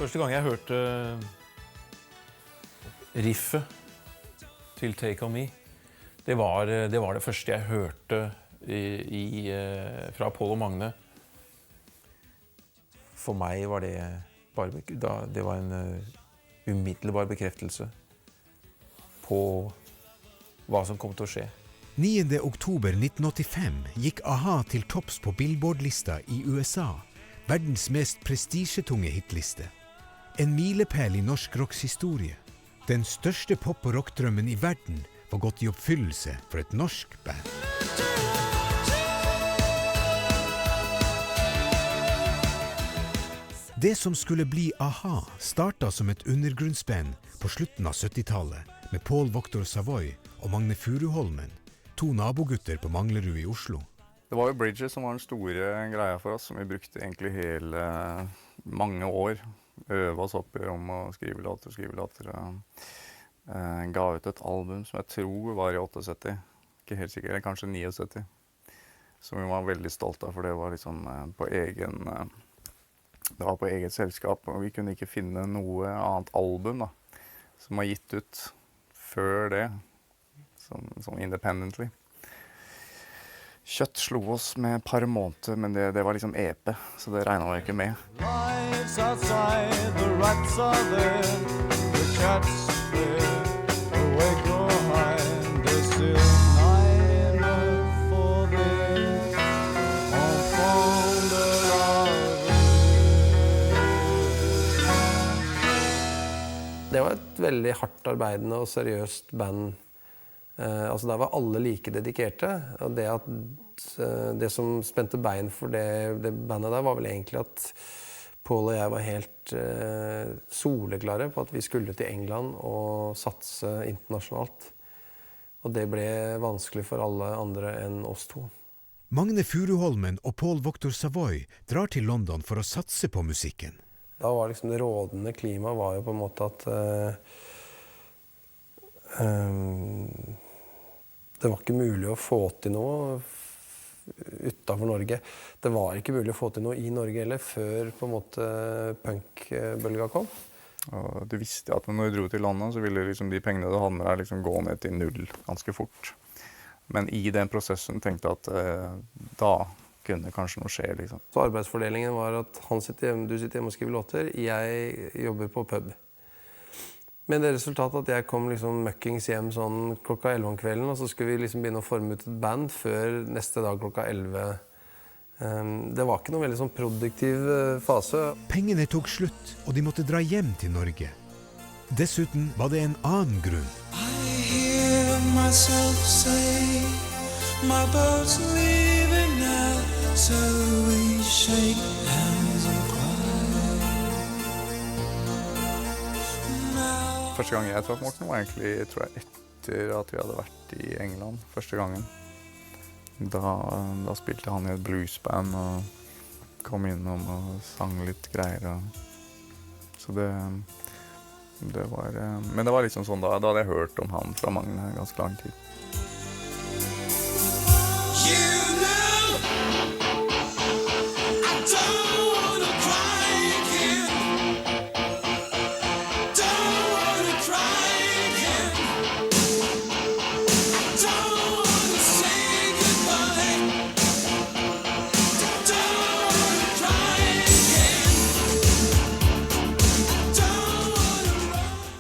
Første gang jeg hørte riffet til Take On Me, det var det første jeg hørte fra Pål og Magne. For meg var det var en umiddelbar bekreftelse på hva som kom til å skje. 9. oktober 1985 gikk A-ha til topps på Billboard-lista i USA, verdens mest prestisjetunge hitliste. En milepæl i norsk rocks historie. Den største pop- og rockdrømmen i verden var gått i oppfyllelse for et norsk band. Det som skulle bli A-ha startet som et undergrunnsband på slutten av 70-tallet med Paul Waaktaar Savoy og Magne Furuholmen, to nabogutter på Manglerud i Oslo. Det var jo Bridges som var den store greia for oss, som vi brukte egentlig hele mange år. Øve oss opp om å skrive låter. Ga ut et album som jeg tror var i 78, ikke helt sikker, eller kanskje 79. Som vi var veldig stolt av, for det var liksom det var på eget selskap, og vi kunne ikke finne noe annet album da, som var gitt ut før det, som independently. Kjøtt slo oss med et par måneder, men det var liksom EP, så det regnet vi ikke med. Lights outside, the rats are there, the cats there, awake behind, they're still night enough for this, on fonder of Det var et veldig hardt arbeidende og seriøst band. Altså der var alle like dedikerte, og det som spente bein for det bandet der var vel egentlig at Paul og jeg var helt soleklare på at vi skulle til England og satse internasjonalt. Og det ble vanskelig for alle andre enn oss to. Magne Furuholmen og Paul Waaktaar Savoy drar til London for å satse på musikken. Da var liksom det rådende klimaet var jo på en måte at det var ikke mulig å få til noe utenfor Norge. Det var ikke mulig å få til noe i Norge heller før på en måte punkbølga kom. Og du visste at når du dro til London, så ville liksom de pengene du hadde med deg liksom gå ned til null ganske fort. Men i den prosessen tenkte jeg at da kunne kanskje noe skje. Liksom. Så arbeidsfordelingen var at du sitter hjemme og skriver låter, jeg jobber på pub. Men det resultatet at jeg kom liksom møkkings hjem sånn klokka 11 om kvelden, og så skulle vi liksom begynne å forme ut et band før neste dag klokka 11. Det var ikke noen veldig sånn produktiv fase. Pengene tok slutt, og de måtte dra hjem til Norge. Dessuten var det en annen grunn. I hear myself say, my boat's leaving now, so we shake hands and cry. Første gang jeg traff Morten var egentlig, tror jeg, etter at vi hadde vært i England første gangen. Da spilte han i et bluesband og kom innom og sang litt greier. Så det var, men det var liksom sånn da hadde jeg hørt om han fra Magne ganske lang tid.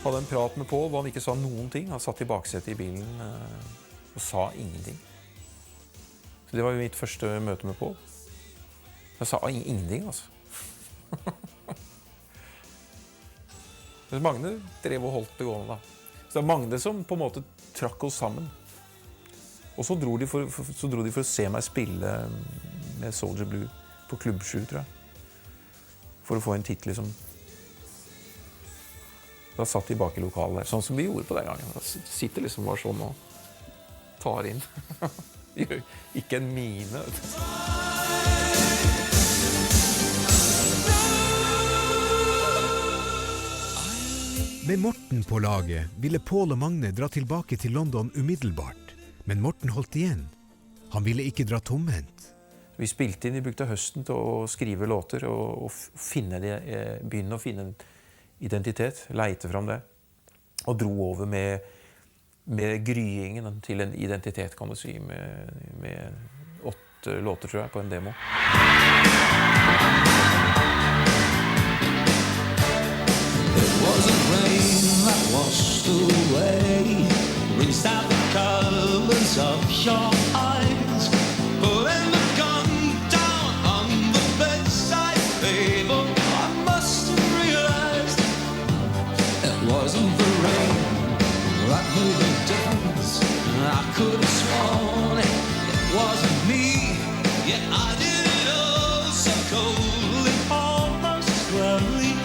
Hadde en prat med Paul, hvor han ikke sa noen ting. Han satt i baksetet i bilen og sa ingenting. Så det var jo mitt første møte med Paul. Jeg sa ingenting, altså. Men Magne drev og holdt det gående da. Så det var Magne som på en måte trakk oss sammen. Og så dro de for å se meg spille med Soldier Blue på Klubb 7, tror jeg. For å få en titel liksom. Da satt de bak i lokalet der, sånn som vi gjorde på den gangen. Da sitter liksom bare sånn og tar inn. Ikke en mine. Med Morten på laget ville Paul og Magne dra tilbake til London umiddelbart. Men Morten holdt igjen. Han ville ikke dra tomhendt. Vi spilte inn, vi brukte høsten til å skrive låter og begynne å finne en identitet, leite fram det. Og dro over med gryingen til en identitet, kan du si, med 8 låter, tror jeg, på en demo. It wasn't rain that washed away, rinsed out the colors of your eyes, putting the gun down on the bedside table. I must have realized it wasn't the rain that made the difference. I could have sworn it wasn't me, yet I did it all so coldly, almost slowly.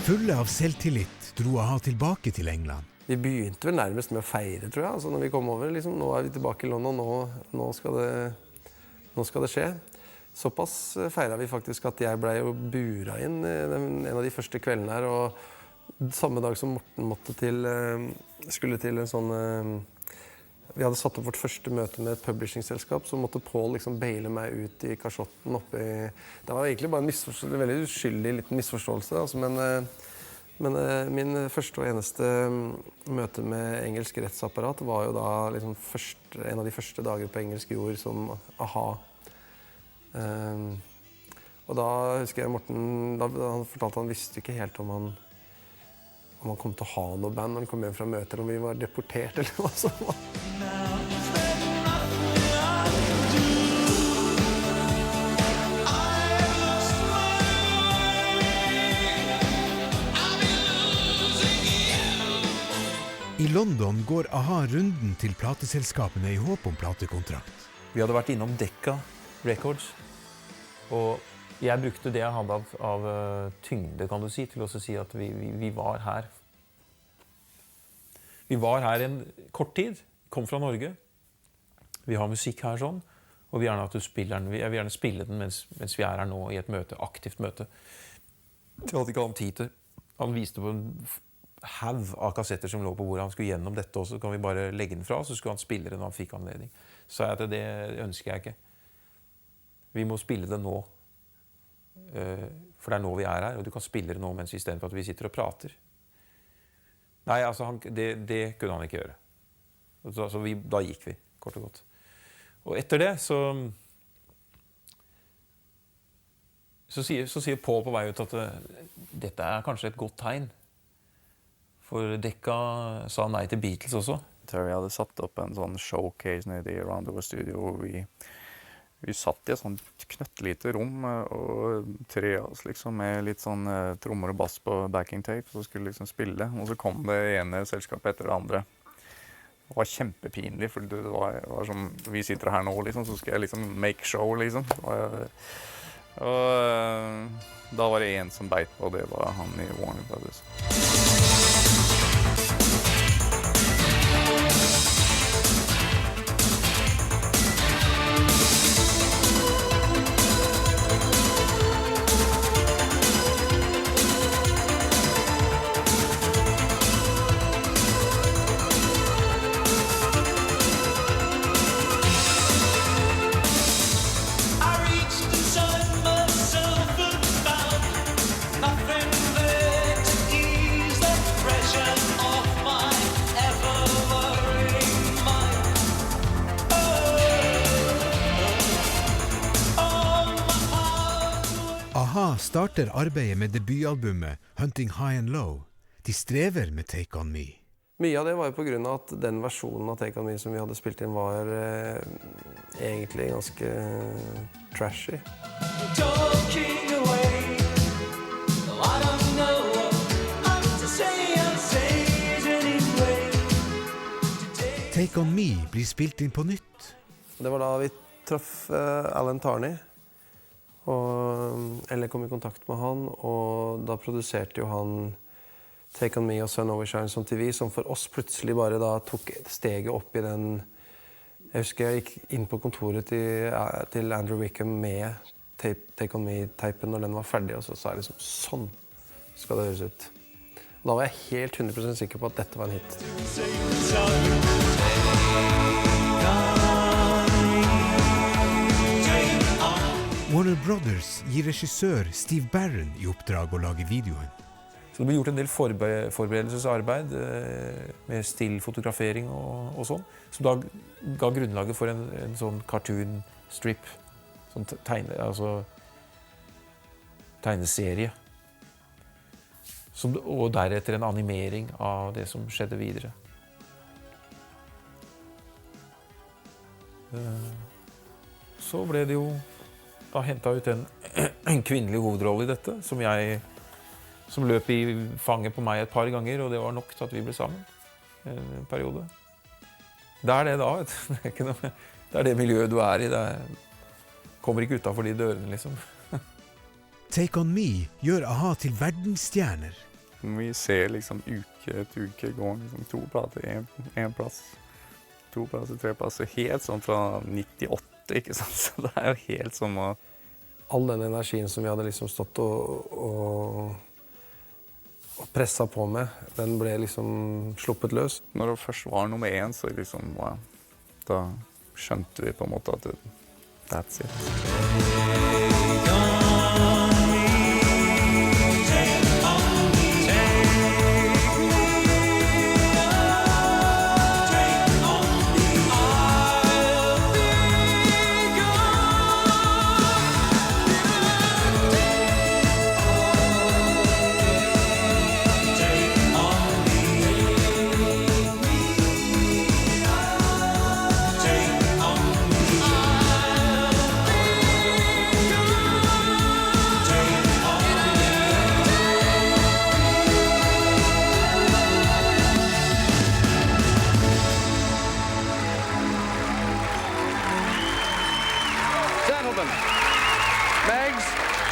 Fulle av selvtillit dro a-ha tilbake til England. Vi begynte vel nærmest med å feire, tror jeg. Altså, når vi kom over, liksom, nå vi tilbake i London, nå skal det skje. Såpass feiret vi faktisk at jeg ble jo bura inn en av de første kveldene her, og samme dag som Morten skulle til en sånn... Vi hadde satt opp vårt første møte med et publishingselskap, så måtte Paul liksom baile meg ut i kasjotten oppe i... Det var egentlig bare en veldig uskyldig liten misforståelse, altså, men min første og eneste møte med engelsk rettsapparat var jo da liksom en av de første dager på engelsk jord som a-ha. Og da husker jeg Morten, han fortalte at han visste ikke helt om han kom til å ha noe band når han kom hjem fra møter, om vi var deportert eller hva som var. I London går a-ha runden til plateselskapene i håp om platekontrakt. Vi hadde vært innom Decca Records, og jeg brukte det jeg hadde av tyngde, kan du si, til å si at vi var her. Vi var her en kort tid, kom fra Norge. Vi har musikk her sånn, og vi jeg vil gjerne spille den mens vi er her nå i et møte, aktivt møte. Det hadde ikke han tid til. Han viste på en haug av kassetter som lå på bordet. Han skulle gjennom dette også, så kan vi bare legge den fra, så skulle han spille det når han fikk anledning. Så sa jeg at det ønsker jeg ikke. Vi må spille det nå. For det er nå vi er her, og du kan spille det nå mens i stedet for at vi sitter og prater. Nei, altså, det kunne han ikke gjøre. Så da gikk vi, kort og godt. Og etter det, så sier Paul på vei ut at dette er kanskje et godt tegn. For Decca sa nei til Beatles også. Vi hadde satt opp en sånn showcase nede i Roundover Studio, hvor vi satt i et sånt knøttlite rom, og 3 av oss liksom, med litt sånn trommer og bass på backing tape, så skulle liksom spille. Og så kom det ene selskapet etter det andre. Det var kjempepinlig, for det var som, vi sitter her nå, liksom, så skal jeg liksom make show, liksom. Og da var det en som beit på, og det var han i Warner Brothers. a-ha starter arbeidet med debutalbumet Hunting High and Low. De strever med Take On Me. Mye av det var jo på grunn av at den versjonen av Take On Me som vi hadde spilt inn var egentlig ganske trashy. Take On Me blir spilt inn på nytt. Det var da vi traff Alan Tarney, og Eller kom i kontakt med han, og da produserte jo han Take On Me og Sun Overshines on TV, som for oss plutselig bare da tok steget opp i den. Jeg husker jeg gikk inn på kontoret til Andrew Wickham med Take On Me-teipen når den var ferdig, og så sa jeg liksom, sånn skal det høres ut. Og da var jeg helt 100% sikker på at dette var en hit. Warner Brothers gir regissør Steve Barron i oppdrag å lage videoen. Så det ble gjort en del forberedelsesarbeid med stillfotografering og sånn, som da ga grunnlaget for en sånn cartoon strip, sånn tegneserie. Og deretter en animering av det som skjedde videre. Så ble det jo da hentet ut en kvinnelig hovedrolle i dette, som løp i fanget på meg et par ganger, og det var nok til at vi ble sammen en periode. Det er det da, vet du. Det er det miljøet du er i. Kommer ikke utenfor de dørene, liksom. Take On Me gjør A-ha til verdensstjerner. Vi ser liksom uke etter uke går liksom 2 plater, en plass, 2 plasser, 3 plasser, helt sånn fra 98, ikke sant? Så det er jo helt som å... All den energien som vi hadde liksom stått og presset på med, den ble liksom sluppet løs. Når det først var nummer 1, så liksom, da skjønte vi på en måte at that's it.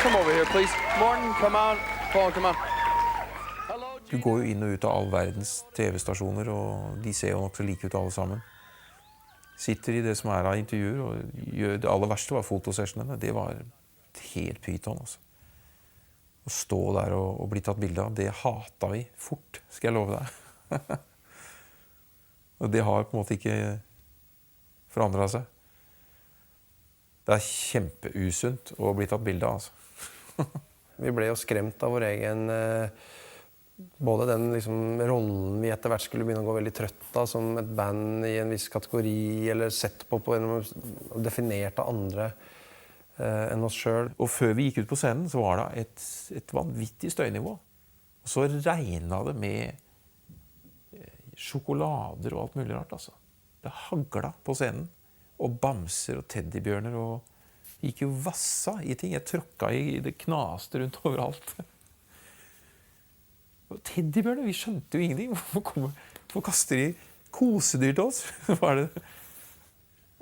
Come over here, please. Morton, come on. Paul, come on. Du går jo inn og ut av all verdens TV-stasjoner, og de ser jo nok så like ut alle sammen. Sitter i det som er av intervjuer, og det aller verste var fotosessionene. Det var helt pyton, altså. Å stå der og bli tatt bilde av, det hatet vi fort, skal jeg love deg. Og det har på en måte ikke forandret seg. Det er kjempeusunt å bli tatt bilde av, altså. Vi ble jo skremt av vår egen, både den liksom rollen vi etter hvert skulle begynne å gå veldig trøtt av, som et band i en viss kategori, eller sett på en definert av andre enn oss selv. Og før vi gikk ut på scenen, så var det et vanvittig støynivå. Og så regnet det med sjokolader og alt mulig rart, altså. Det haglet på scenen, og bamser og teddybjørner, og gikk jo vassa i ting. Jeg tråkket i det knaste rundt overalt. Og teddybjørner, vi skjønte jo ingenting. Hvorfor kaster de kosedyr til oss?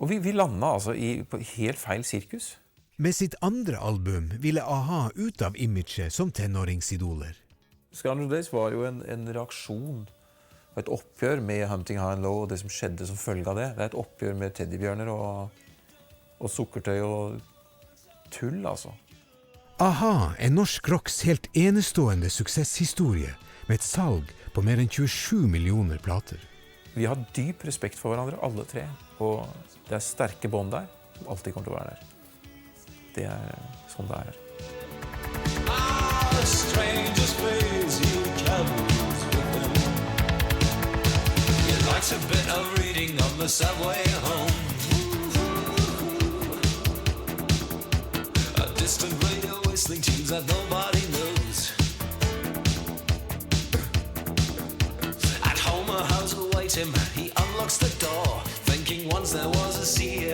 Og vi landet altså på helt feil sirkus. Med sitt andre album ville A-ha ut av imaget som tenåringsidoler. Scoundrel Days var jo en reaksjon, et oppgjør med Hunting High and Low og det som skjedde som følge av det. Det er et oppgjør med teddybjørner og sukkertøy og tull, altså. A-ha er norsk rocks helt enestående suksesshistorie, med et salg på mer enn 27 millioner plater. Vi har dyp respekt for hverandre, alle tre, og det er sterke bånd der, som alltid kommer til å være der. Det er sånn det er her. A bit of reading on the subway home. A distant radio whistling tunes that nobody knows. At home a house awaits him, he unlocks the door, thinking once there was a sea